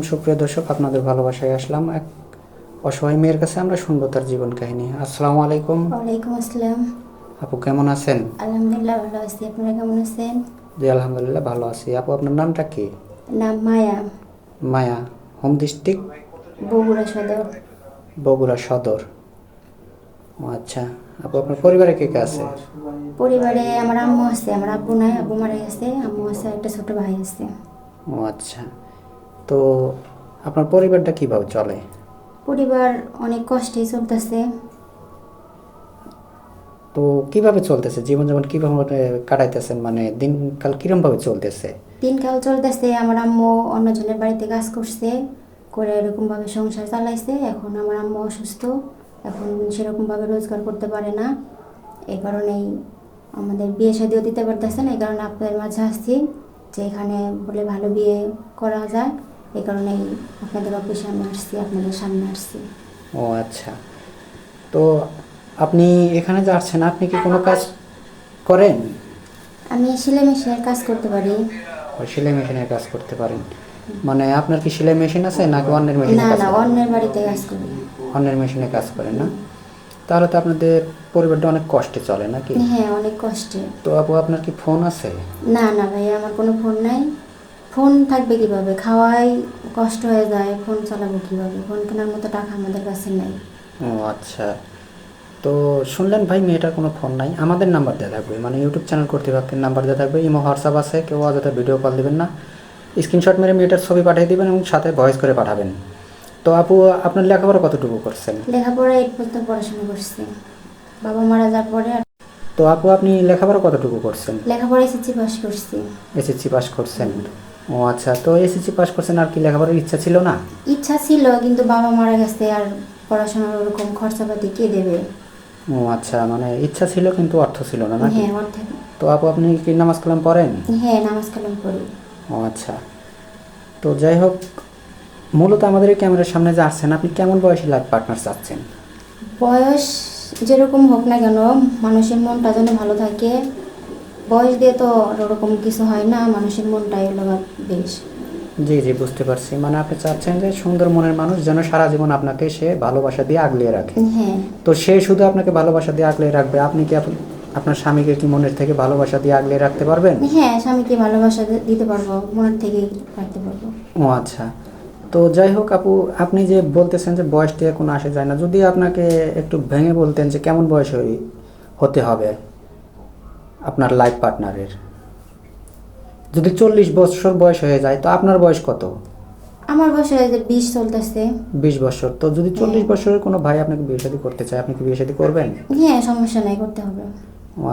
সুপ্রিয় দর্শক, আপনাদের ভালোবাসায় আসলাম এক অসহায় মেয়ের কাছে। আমরা শুনবো তার জীবন কাহিনী। আসসালামু আলাইকুম। ওয়ালাইকুম আসসালাম। আপু কেমন আছেন? আলহামদুলিল্লাহ ভালো আছি। আপনারা কেমন আছেন? জি আলহামদুলিল্লাহ ভালো আছি। আপু আপনার নামটা কি? নাম মায়া, মায়া। Home district? বগুড়া সদর। বগুড়া সদর। ও আচ্ছা। আপু আপনার পরিবারে কে কে আছে? পরিবারে আমার আম্মু আছে, আমার আব্বু নাই, আব্বু মারা গেছে। আম্মু আছে, একটা ছোট ভাই আছে। ও আচ্ছা। তো আপনার পরিবারটা কিভাবে চলে? পরিবার অনেক কষ্টেই চলতেছে। তো কিভাবে চলতেছে জীবন যেমন কিভাবে কাটাইতেছেন, মানে দিনকাল কিরম ভাবে চলতেছে? দিনকাল চলতেছে। আমার আম্মু অন্যজনের বাড়িতে কাজ করছে, করে এরকমভাবে সংসার চালাইছে। এখন আমার আম্মু অসুস্থ, এখন সেরকমভাবে রোজগার করতে পারে না। এই কারণেই আমাদের বিয়ে শাদিও দিতে পারতেছে না। এই কারণে আপনাদের মাঝে আসছি যে এখানে বলে ভালো বিয়ে করা যায়। এই কারণেই আপনাদের অফিসে আমি আসছি, আপনাদের সামনে আসছি। ও আচ্ছা। তো আপনি এখানে যে আসছেন, আপনি কি কোনো কাজ করেন? আমি সেলাই মেশিনের কাজ করতে পারি। ও সেলাই মেশিনের কাজ করতে পারেন? মানে আপনার কি সেলাই মেশিন আছে নাকি অন্যের মেশিনে না কাজ না, করেন? অন্যের বাড়িতে কাজ করি। অন্যের মেশিনে কাজ করেন না? তাহলে তো আপনাদের পরিবারটা অনেক কষ্টে চলে নাকি? হ্যাঁ, অনেক কষ্টে। তো আপু আপনার কি ফোন আছে? না না ভাই, আমার কোনো ফোন নাই। ফোন থাকবে কিভাবে? খাওয়াই কষ্ট হয়ে যায়, ফোন চালাবো কিভাবে? ফোন কেনার মতো টাকা আমাদের কাছে নাই। ও আচ্ছা। তো শুনলেন ভাই, মেয়েটার কোনো ফোন নাই। আমাদের নাম্বার দেওয়া থাকবে, মানে ইউটিউব চ্যানেল কর্তৃপক্ষের নাম্বার দেওয়া থাকবে। ইমো হোয়াটসঅ্যাপ আছে, কেউ অযথা ভিডিও কল দেবেন না। স্ক্রিনশট মেরে মেয়েটার ছবি পাঠিয়ে দেবেন এবং সাথে ভয়েস করে পাঠাবেন। তো আপু আপনার লেখাপড়া কতটুকু করছেন? লেখাপড়া 8 পর্যন্ত পড়াশোনা করছি। বাবা মারা যাওয়ার পরে আর তো আপু আপনি লেখাপড়া কতটুকু করছেন? লেখাপড়া এসএসসি পাস করছি। এসএসসি পাস করছেন? ও আচ্ছা। তো এসএসসি পাস করছেন, আর কি লেখাপড়ার ইচ্ছা ছিল না? ইচ্ছা ছিল, কিন্তু বাবা মারা গেছে, আর পড়াশোনার ওরকম খরচাপাতি কে দেবে? ও আচ্ছা, মানে ইচ্ছা ছিল কিন্তু অর্থ ছিল না নাকি? হ্যাঁ, অর্থের। তো আপু আপনি কি নামাজ কালাম পড়েন? হ্যাঁ, নামাজ কালাম পড়ি। ও আচ্ছা। তো যাই হোক, মূলত আমাদের এই ক্যামেরার সামনে যে আসছেন, আপনি কেমন বয়সী লাইফ পার্টনার চাচ্ছেন? বয়স যেরকম হোক না কেন, মানুষের মনটা যেন ভালো থাকে। বয়স দিয়ে তো আর ওরকম কিছু হয় না, মানুষের মনটাই হলো বেশ। জি জি, বুঝতে পারছি। মানে আপনি চাচ্ছেন যে সুন্দর মনের মানুষ যেন সারা জীবন আপনাকে সে ভালোবাসা দিয়ে আগলিয়ে রাখে। হ্যাঁ। তো সে শুধু আপনাকে ভালোবাসা দিয়ে আগলিয়ে রাখবে, আপনি কি আপনার স্বামীকে কি মনের থেকে ভালোবাসা দিয়ে আগলিয়ে রাখতে পারবেন? হ্যাঁ, স্বামীকে ভালোবাসা দিতে পারবো, মনের থেকেই রাখতে পারবো। ও আচ্ছা। তো যাই হোক আপু, আপনি যে বলতেছেন যে বয়স দিয়ে কোনো আসে যায় না, যদি আপনাকে একটু ভেঙে বলতেন যে কেমন বয়স হতে হবে আপনার লাইফ পার্টনারের? যদি 40 বছর বয়স হয়ে যায়, তো আপনার বয়স কত? আমার বয়স এই যে 20 চলতেছে। 20 বছর। তো যদি 40 বছরের কোনো ভাই আপনাকে বিয়ে শাদী করতে চায়, আপনি কি বিয়ে শাদী করবেন? হ্যাঁ, সমস্যা নাই, করতে হবে। ও